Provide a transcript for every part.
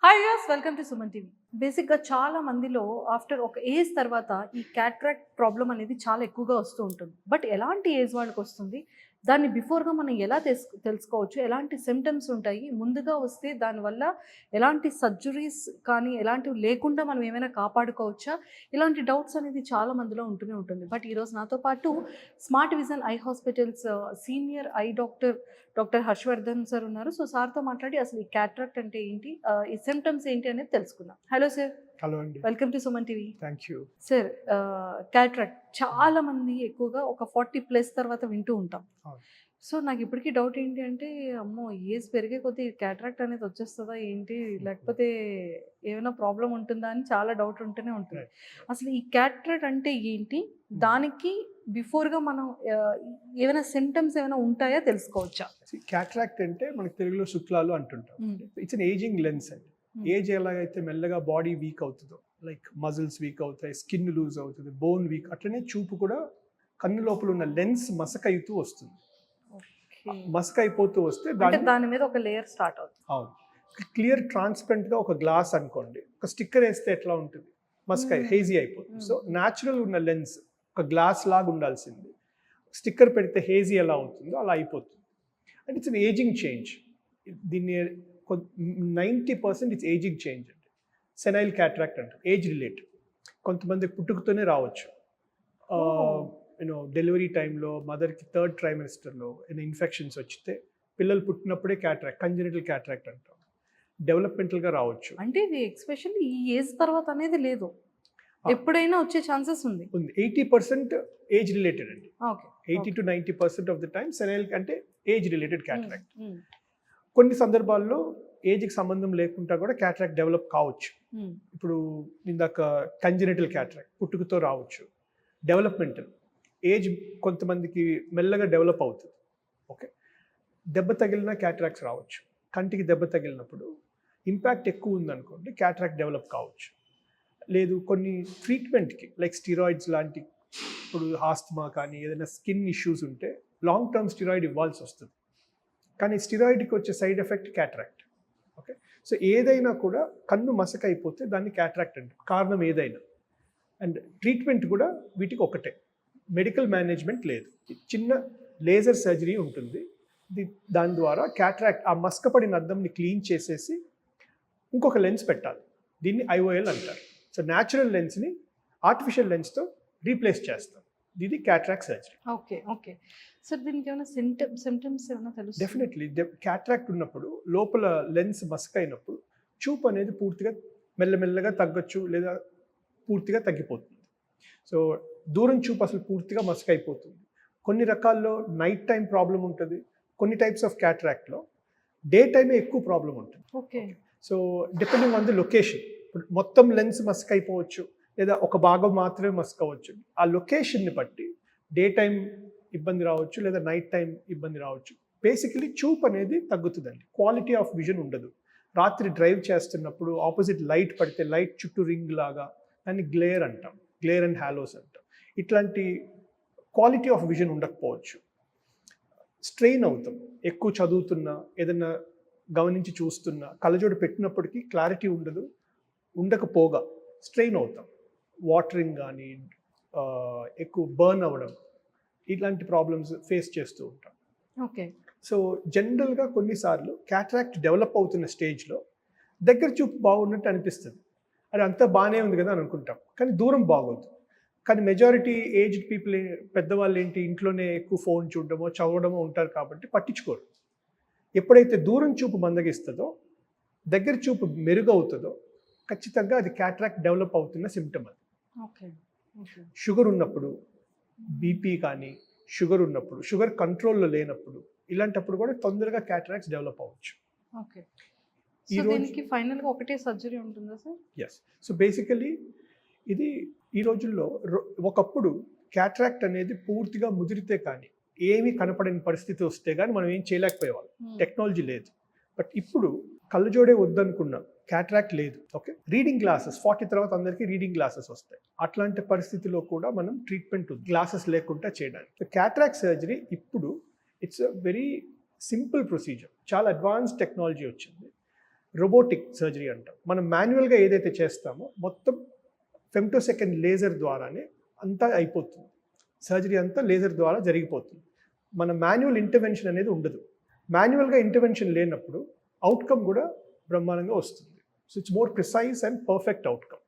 Hi viewers, welcome to Suman TV. బేసిక్గా చాలా మందిలో ఆఫ్టర్ ఒక ఏజ్ తర్వాత ఈ క్యాట్రాక్ట్ ప్రాబ్లం అనేది చాలా ఎక్కువగా వస్తూ ఉంటుంది. బట్ ఎలాంటి ఏజ్ వాళ్ళకి వస్తుంది, దాన్ని బిఫోర్గా మనం ఎలా తెలుసుకోవచ్చు, ఎలాంటి సిమ్టమ్స్ ఉంటాయి, ముందుగా వస్తే దానివల్ల ఎలాంటి సర్జరీస్ కానీ ఎలాంటివి లేకుండా మనం ఏమైనా కాపాడుకోవచ్చా, ఇలాంటి డౌట్స్ అనేది చాలా మందిలో ఉంటూనే ఉంటుంది. బట్ ఈరోజు నాతో పాటు smart vision eye hospitals senior eye doctor Harshavardhan sir ఉన్నారు. సో సార్తో మాట్లాడి అసలు ఈ క్యాట్రాక్ట్ అంటే ఏంటి, ఈ సిమ్టమ్స్ ఏంటి అనేది తెలుసుకుందాం. Hello sir. హలో అండి. Welcome to Suman TV. Thank you. Sir, cataract చాలా మంది ఎక్కువగా ఒక 40+ తర్వాత వింటూ ఉంటాం. సో నాకు ఇప్పటికీ డౌట్ ఏంటి అంటే, అమ్మో ఏజ్ పెరిగే కొద్దీ క్యాట్రాక్ట్ అనేది వచ్చేస్తుందా ఏంటి, లేకపోతే ఏమైనా ప్రాబ్లం ఉంటుందా అని చాలా డౌట్ ఉంటూనే ఉంటుంది. అసలు ఈ క్యాట్రాక్ట్ అంటే ఏంటి, దానికి బిఫోర్గా మనం ఏమైనా సిమ్టమ్స్ ఏమైనా ఉంటాయా తెలుసుకోవచ్చా? క్యాట్రాక్ట్ అంటే మనకి తెలుగులో శుక్లాలు అంటుంటాం. ఇట్స్ అన్ ఏజింగ్ లెన్స్ అండి. ఏజ్ ఎలాగైతే మెల్లగా బాడీ వీక్ అవుతుందో, లైక్ మజిల్స్ వీక్ అవుతాయి, స్కిన్ లూజ్ అవుతుంది, బోన్ వీక్, అట్లనే చూపు కూడా కన్ను లోపల ఉన్న లెన్స్ మసకైతూ వస్తుంది. మస్క్ అయిపోతూ వస్తే దాని మీద ఒక లేయర్ స్టార్ట్ అవుతుంది. అవును, క్లియర్ ట్రాన్స్పరెంట్ గా ఒక గ్లాస్ అనుకోండి, ఒక స్టిక్కర్ వేస్తే ఎట్లా ఉంటుంది, మస్క్ హేజీ అయిపోతుంది. సో న్యాచురల్ ఉన్న లెన్స్ ఒక గ్లాస్ లాగా ఉండాల్సింది, స్టిక్కర్ పెడితే హేజీ ఎలా ఉంటుందో అలా అయిపోతుంది. And it's an ageing change. దీన్ని 90% ఇట్స్ ఏజింగ్ చేంజ్ అండి. సెనైల్ క్యాట్రాక్ట్ అంటారు, ఏజ్ రిలేటెడ్. కొంతమంది పుట్టుకతోనే రావచ్చు. డెలివరీ టైంలో మదర్కి 3rd ట్రైమెస్టర్లో ఇన్ఫెక్షన్స్ వచ్చితే పిల్లలు పుట్టినప్పుడే క్యాట్రాక్ట్, కంజెనిటల్ క్యాట్రాక్ట్ అంటాం. డెవలప్మెంటల్గా రావచ్చు. అంటే ఇది ఎక్స్పెషల్లీ ఈ ఏజ్ తర్వాత అనేది లేదు, ఎప్పుడైనా వచ్చే ఛాన్సెస్ ఉంది. 80% ఏజ్ రిలేటెడ్ అండి. 80 to 90% of the time senile అంటే ఏజ్ రిలేటెడ్ క్యాట్రాక్ట్. కొన్ని సందర్భాల్లో ఏజ్కి సంబంధం లేకుండా కూడా క్యాట్రాక్ట్ డెవలప్ కావచ్చు. ఇప్పుడు ఇందాక కంజెనిటల్ క్యాట్రాక్ట్ పుట్టుకతో రావచ్చు. డెవలప్మెంటల్ ఏజ్ కొంతమందికి మెల్లగా డెవలప్ అవుతుంది. ఓకే, దెబ్బ తగిలిన క్యాట్రాక్ట్స్ రావచ్చు. కంటికి దెబ్బ తగిలినప్పుడు ఇంపాక్ట్ ఎక్కువ ఉందనుకోండి, క్యాట్రాక్ట్ డెవలప్ కావచ్చు. లేదు కొన్ని ట్రీట్మెంట్కి లైక్ స్టిరాయిడ్స్ లాంటి, ఇప్పుడు ఆస్తమా కానీ ఏదైనా స్కిన్ ఇష్యూస్ ఉంటే లాంగ్ టర్మ్ స్టిరాయిడ్ ఇవ్వాల్సి వస్తుంది. కానీ స్టిరాయిడ్కి వచ్చే side effect cataract. Okay, so ఏదైనా కూడా కన్ను మసక అయిపోతే దాన్ని క్యాట్రాక్ట్ అంటారు, కారణం ఏదైనా. అండ్ ట్రీట్మెంట్ కూడా వీటికి ఒకటే, మెడికల్ మేనేజ్మెంట్ లేదు. చిన్న లేజర్ సర్జరీ ఉంటుంది, దాని ద్వారా క్యాట్రాక్ట్ ఆ మస్కపడిన అద్దంని క్లీన్ చేసేసి ఇంకొక లెన్స్ పెట్టాలి. దీన్ని IOL అంటారు. సో న్యాచురల్ లెన్స్ని ఆర్టిఫిషియల్ లెన్స్తో రీప్లేస్ చేస్తాం. ఇది cataract surgery. Okay okay sir, దీనికి ఏమైనా సిమ్టమ్స్ ఏమైనా తెలుసు? డెఫినెట్లీ క్యాట్రాక్ట్ ఉన్నప్పుడు లోపల లెన్స్ మస్క్ అయినప్పుడు చూపు అనేది పూర్తిగా మెల్లమెల్లగా తగ్గొచ్చు, లేదా పూర్తిగా తగ్గిపోతుంది. సో దూరం చూపు అసలు పూర్తిగా మస్క్ అయిపోతుంది. కొన్ని రకాల్లో నైట్ టైం ప్రాబ్లం ఉంటుంది. కొన్ని టైప్స్ ఆఫ్ క్యాట్రాక్ట్లో డే టైమే ఎక్కువ ప్రాబ్లం ఉంటుంది. Okay, so depending on the location, ఇప్పుడు మొత్తం లెన్స్ మస్క్ అయిపోవచ్చు, లేదా ఒక భాగం మాత్రమే మస్క్ అవ్వచ్చు. ఆ లొకేషన్ని బట్టి డే టైం ఇబ్బంది రావచ్చు, లేదా నైట్ టైం ఇబ్బంది రావచ్చు. బేసికలీ చూపు అనేది తగ్గుతుందండి, క్వాలిటీ ఆఫ్ విజన్ ఉండదు. రాత్రి డ్రైవ్ చేస్తున్నప్పుడు ఆపోజిట్ లైట్ పడితే లైట్ చుట్టూ రింగ్ లాగా, దాన్ని గ్లేర్ అంటాం, గ్లేర్ అండ్ హాలోస్ అంటాం. ఇట్లాంటి క్వాలిటీ ఆఫ్ విజన్ ఉండకపోవచ్చు. స్ట్రెయిన్ అవుతాం, ఎక్కువ చదువుతున్నా, ఏదైనా గమనించి చూస్తున్నా, కళ్ళజోడు పెట్టినప్పటికీ క్లారిటీ ఉండకపోగా స్ట్రెయిన్ అవుతాం. వాటరింగ్ కానీ, ఎక్కువ బర్న్ అవ్వడం, ఇలాంటి ప్రాబ్లమ్స్ ఫేస్ చేస్తూ ఉంటాం. ఓకే, సో జనరల్గా కొన్నిసార్లు క్యాట్రాక్ట్ డెవలప్ అవుతున్న స్టేజ్లో దగ్గర చూపు బాగున్నట్టు అనిపిస్తుంది. అది అంతా బాగానే ఉంది కదా అని అనుకుంటాం, కానీ దూరం బాగోదు. కానీ మెజారిటీ ఏజ్డ్ పీపుల్, పెద్దవాళ్ళు ఏంటి, ఇంట్లోనే ఎక్కువ ఫోన్ చూడడమో చదవడమో ఉంటారు కాబట్టి పట్టించుకోరు. ఎప్పుడైతే దూరం చూపు మందగిస్తుందో, దగ్గర చూపు మెరుగవుతుందో, ఖచ్చితంగా అది క్యాట్రాక్ట్ డెవలప్ అవుతున్న సిమ్టమ్ అది. షుగర్ ఉన్నప్పుడు, బీపీ కానీ షుగర్ ఉన్నప్పుడు, షుగర్ కంట్రోల్లో లేనప్పుడు, ఇలాంటప్పుడు కూడా తొందరగా క్యాట్రాక్ట్స్ డెవలప్ అవ్వచ్చు. ఓకే, సో దీనికి ఫైనల్గా ఒకటే సర్జరీ ఉంటుందా సార్? ఎస్. సో బేసికలీ ఇది ఈ రోజుల్లో ఒకప్పుడు క్యాట్రాక్ట్ అనేది పూర్తిగా ముదిరితే కానీ, ఏమీ కనపడని పరిస్థితి వస్తే కానీ మనం ఏం చేయలేకపోయేవాళ్ళం, టెక్నాలజీ లేదు. బట్ ఇప్పుడు కళ్ళజోడే వద్దనుకున్నా క్యాట్రాక్ట్ లేదు. ఓకే, రీడింగ్ గ్లాసెస్ 40 తర్వాత అందరికీ రీడింగ్ గ్లాసెస్ వస్తాయి. అట్లాంటి పరిస్థితిలో కూడా మనం ట్రీట్మెంట్ గ్లాసెస్ లేకుండా చేయడానికి. సో క్యాట్రాక్ట్ సర్జరీ ఇప్పుడు it's a very simple procedure, చాలా అడ్వాన్స్ టెక్నాలజీ వచ్చింది. రోబోటిక్ సర్జరీ అంటాం. మనం మాన్యువల్గా ఏదైతే చేస్తామో మొత్తం ఫెమ్టోసెకండ్ లేజర్ ద్వారానే అంతా అయిపోతుంది. సర్జరీ అంతా లేజర్ ద్వారా జరిగిపోతుంది. మన మాన్యువల్ ఇంటర్వెన్షన్ అనేది ఉండదు. మాన్యువల్గా ఇంటర్వెన్షన్ లేనప్పుడు అవుట్కమ్ కూడా బ్రహ్మాండంగా వస్తుంది. So it's more precise and perfect outcome.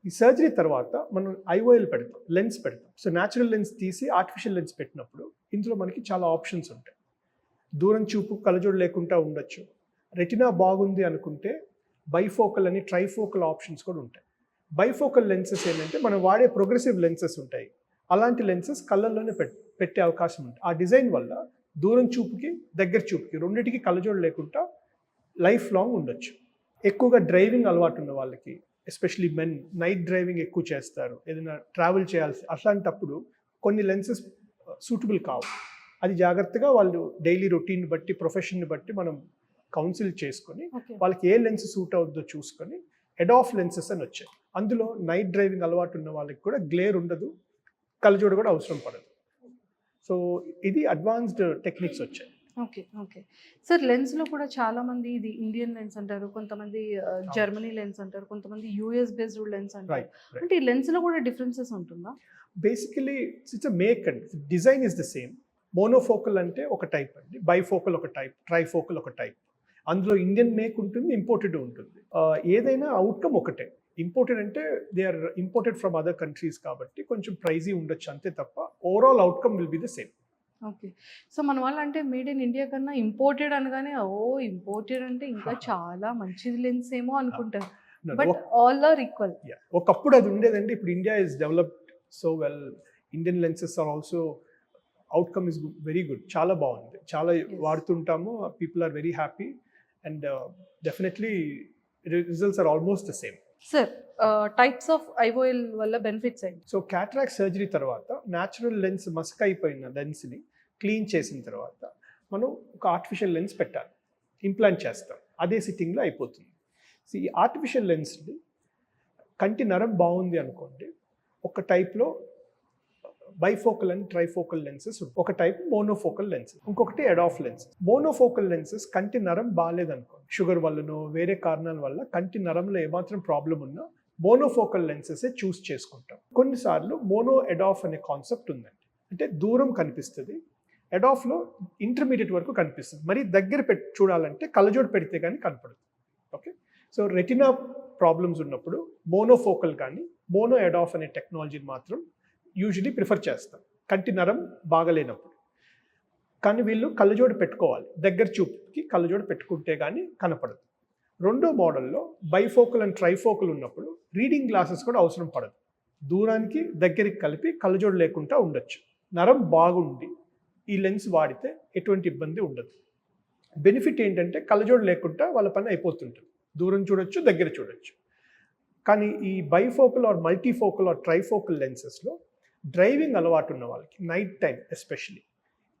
ఈ సర్జరీ తర్వాత మనం ఐఓఎల్ పెడతాం, లెన్స్ పెడతాం. సో న్యాచురల్ లెన్స్ తీసి ఆర్టిఫిషియల్ లెన్స్ పెట్టినప్పుడు ఇందులో మనకి చాలా ఆప్షన్స్ ఉంటాయి. దూరం చూపు కళ్ళజోడు లేకుండా ఉండొచ్చు. రెటినా బాగుంది అనుకుంటే బైఫోకల్ అని ట్రైఫోకల్ ఆప్షన్స్ కూడా ఉంటాయి. బైఫోకల్ లెన్సెస్ ఏంటంటే మనం వాడే ప్రోగ్రెసివ్ లెన్సెస్ ఉంటాయి. అలాంటి లెన్సెస్ కళ్ళల్లోనే పెట్టే అవకాశం ఉంటుంది. ఆ డిజైన్ వల్ల దూరం చూపుకి దగ్గర చూపుకి రెండింటికి కళ్ళజోడు లేకుండా లైఫ్ లాంగ్ ఉండొచ్చు. ఎక్కువగా డ్రైవింగ్ అలవాటు ఉన్న వాళ్ళకి, ఎస్పెషలీ మెన్ నైట్ డ్రైవింగ్ ఎక్కువ చేస్తారు, ఏదైనా ట్రావెల్ చేయాల్సి, అట్లాంటప్పుడు కొన్ని లెన్సెస్ సూటబుల్ కావు. అది జాగ్రత్తగా వాళ్ళు డైలీ రొటీన్ బట్టి, ప్రొఫెషన్ని బట్టి మనం కౌన్సిల్ చేసుకొని వాళ్ళకి ఏ లెన్స్ సూట్ అవుద్దో చూసుకొని ఎడాఫ్ లెన్సెస్ అని వచ్చాయి. అందులో నైట్ డ్రైవింగ్ అలవాటు ఉన్న వాళ్ళకి కూడా గ్లేర్ ఉండదు, కళ్ళజోడు కూడా అవసరం పడదు. సో ఇది అడ్వాన్స్డ్ టెక్నిక్స్ వచ్చాయి. ఓకే ఓకే సార్, లెన్స్లో కూడా చాలామంది ఇది ఇండియన్ లెన్స్ అంటారు, కొంతమంది జర్మనీ లెన్స్ అంటారు, కొంతమంది యూఎస్ బేస్డ్ లెన్స్ అంటారు. అంటే ఈ లెన్స్లో కూడా డిఫరెన్సెస్ ఉంటుందా? Basically it's a make and design is the same. Monofocal అంటే ఒక టైప్ అండి, బైఫోకల్ ఒక టైప్, ట్రైఫోకల్ ఒక టైప్. అందులో ఇండియన్ మేక్ ఉంటుంది, ఇంపోర్టెడ్ ఉంటుంది. ఏదైనా అవుట్కమ్ ఒకటే. ఇంపోర్టెడ్ అంటే they are imported from other countries కాబట్టి కొంచెం ప్రైజీ ఉండొచ్చు అంతే తప్ప overall outcome will be the same. Okay. So మన వాళ్ళు అంటే మేడ్ ఇన్ ఇండియా కన్నా ఇంపోర్టెడ్ అనగానే ఇంపోర్టెడ్ అంటే ఇంకా చాలా మంచిది లెన్స్ ఏమో అనుకుంటారు. But all are equal. ఒకప్పుడు అది ఉండేదండి. ఇప్పుడు India is developed so well. Indian lenses are also outcome is very good. చాలా బాగుంది, చాలా వాడుతుంటాము. People are very happy and definitely results are almost the same. Sir, types of IOL వల్ల benefits ఏంటి? సో క్యాట్రాక్ట్ సర్జరీ తర్వాత natural lens మస్క్ అయిపోయిన లెన్స్ని క్లీన్ చేసిన తర్వాత మనం ఒక ఆర్టిఫిషియల్ లెన్స్ పెట్టాలి, ఇంప్లాంట్ చేస్తాం. అదే సిట్టింగ్లో అయిపోతుంది. సో ఈ ఆర్టిఫిషియల్ లెన్స్ని కంటి నరం బాగుంది అనుకోండి, ఒక టైప్లో బైఫోకల్ అండ్ ట్రైఫోకల్ లెన్సెస్, ఒక టైప్ మోనోఫోకల్ లెన్సెస్, ఇంకొకటి ఎడాఫ్ లెన్సెస్. మోనోఫోకల్ లెన్సెస్ కంటి నరం బాగాలేదనుకోండి, షుగర్ వల్లనో వేరే కారణాల వల్ల కంటి నరంలో ఏమాత్రం ప్రాబ్లం ఉన్నా మోనోఫోకల్ లెన్సెస్ చూస్ చేసుకుంటాం. కొన్నిసార్లు మోనో ఎడాఫ్ అనే కాన్సెప్ట్ ఉందండి. అంటే దూరం కనిపిస్తుంది, ఎడాఫ్లో ఇంటర్మీడియట్ వరకు కనిపిస్తుంది. మరి దగ్గర చూడాలంటే కళ్ళజోడు పెడితే కానీ కనపడదు. ఓకే, సో రెటినా ప్రాబ్లమ్స్ ఉన్నప్పుడు మోనోఫోకల్ కానీ మోనో ఎడాఫ్ అనే టెక్నాలజీని మాత్రం యూజువలీ ప్రిఫర్ చేస్తాం కంటి నరం బాగలేనప్పుడు. కానీ వీళ్ళు కళ్ళజోడు పెట్టుకోవాలి, దగ్గర చూపుకి కళ్ళజోడు పెట్టుకుంటే కానీ కనపడదు. రెండో మోడల్లో బైఫోకల్ అండ్ ట్రైఫోకల్ ఉన్నప్పుడు రీడింగ్ గ్లాసెస్ కూడా అవసరం పడదు. దూరానికి దగ్గరికి కలిపి కళ్ళజోడు లేకుండా ఉండొచ్చు. నరం బాగుండి ఈ లెన్స్ వాడితే ఎటువంటి ఇబ్బంది ఉండదు. బెనిఫిట్ ఏంటంటే కళ్ళజోడు లేకుండా వాళ్ళ పని అయిపోతుంటుంది, దూరం చూడొచ్చు, దగ్గర చూడొచ్చు. కానీ ఈ bifocal or multifocal or trifocal లెన్సెస్లో డ్రైవింగ్ అలవాటు ఉన్న వాళ్ళకి నైట్ టైం ఎస్పెషలీ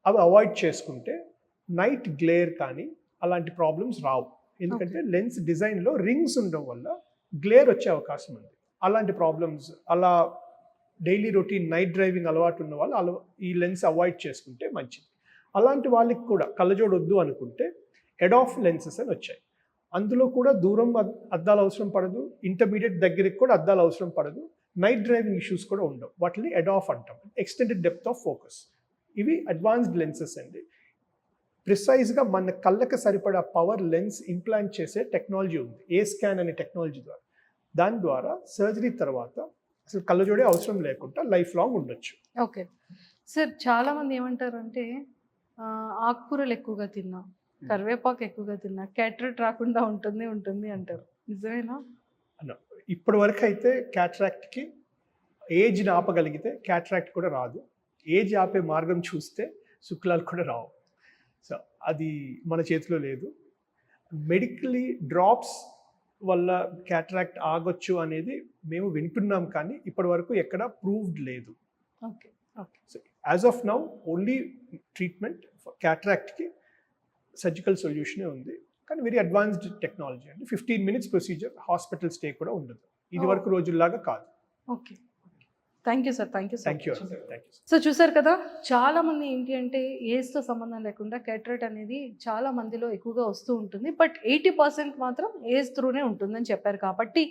అవి అవాయిడ్ చేసుకుంటే నైట్ గ్లేర్ కానీ అలాంటి ప్రాబ్లమ్స్ రావు. ఎందుకంటే లెన్స్ డిజైన్లో రింగ్స్ ఉండడం వల్ల గ్లేర్ వచ్చే అవకాశం ఉంది. అలాంటి ప్రాబ్లమ్స్, అలా డైలీ రొటీన్ నైట్ డ్రైవింగ్ అలవాటు ఉన్న వాళ్ళు ఈ లెన్స్ అవాయిడ్ చేసుకుంటే మంచిది. అలాంటి వాళ్ళకి కూడా కళ్ళజోడు వద్దు అనుకుంటే ఎడాఫ్ లెన్సెస్ అని వచ్చాయి. అందులో కూడా దూరం అద్దాలు అవసరం పడదు, ఇంటర్మీడియట్ దగ్గరికి కూడా అద్దాలు అవసరం పడదు, నైట్ డ్రైవింగ్ ఇష్యూస్ కూడా ఉండవు. వాటిని ఎడాఫ్ అంటాం, ఎక్స్టెండెడ్ డెప్త్ ఆఫ్ ఫోకస్. ఇవి అడ్వాన్స్డ్ లెన్సెస్ అండి. ప్రిసైజ్గా మన కళ్ళకి సరిపడా పవర్ లెన్స్ ఇంప్లాంట్ చేసే టెక్నాలజీ ఉంది, ఏ స్కాన్ అనే టెక్నాలజీ ద్వారా. దాని ద్వారా సర్జరీ తర్వాత అసలు కళ్ళజోడే అవసరం లేకుండా లైఫ్ లాంగ్ ఉండొచ్చు. ఓకే సార్, చాలామంది ఏమంటారంటే ఆకుకూరలు ఎక్కువగా తిన్నా, కరివేపాకు ఎక్కువగా తిన్నా క్యాటరాక్ట్ రాకుండా ఉంటుంది అంటారు. నిజమేనా? ఇప్పటి వరకు అయితే క్యాటరాక్ట్కి ఏజ్ని ఆపగలిగితే క్యాటరాక్ట్ కూడా రాదు. ఏజ్ ఆపే మార్గం చూస్తే శుక్లాలు కూడా రావు. సో అది మన చేతిలో లేదు. మెడికలీ డ్రాప్స్ వల్ల క్యాటరాక్ట్ ఆగొచ్చు అనేది మేము వింటున్నాం, కానీ ఇప్పటి వరకు ఎక్కడ ప్రూవ్డ్ లేదు. Okay okay so as of now only treatment క్యాటరాక్ట్కి సర్జికల్ సొల్యూషనే ఉంది, కానీ వెరీ అడ్వాన్స్డ్ టెక్నాలజీ అండి. 15 minutes ప్రొసీజర్, హాస్పిటల్ స్టే కూడా ఉండదు, ఇది వరకు రోజుల్లాగా కాదు. Okay thank you sir, thank you thank you. So చూసారు కదా, చాలా మంది ఏంటి అంటే ఏజ్తో సంబంధం లేకుండా క్యాటరాక్ట్ అనేది చాలా మందిలో ఎక్కువగా వస్తూ ఉంటుంది. బట్ 80% మాత్రం ఏజ్ త్రూనే ఉంటుందని చెప్పారు. కాబట్టి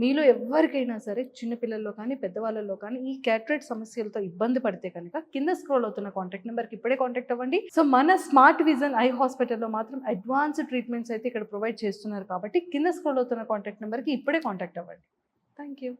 మీలో ఎవరికైనా సరే చిన్నపిల్లల్లో కానీ పెద్దవాళ్ళలో కానీ ఈ క్యాటరాక్ట్ సమస్యలతో ఇబ్బంది పడితే కనుక కింద స్క్రోల్ అవుతున్న కాంటాక్ట్ నెంబర్కి ఇప్పుడే కాంటాక్ట్ అవ్వండి. సో మన స్మార్ట్ విజన్ ఐ హాస్పిటల్లో మాత్రం అడ్వాన్స్డ్ ట్రీట్మెంట్స్ అయితే ఇక్కడ ప్రొవైడ్ చేస్తున్నారు. కాబట్టి కింద స్క్రోల్ అవుతున్న కాంటాక్ట్ నెంబర్కి ఇప్పుడే కాంటాక్ట్ అవ్వండి. Thank you.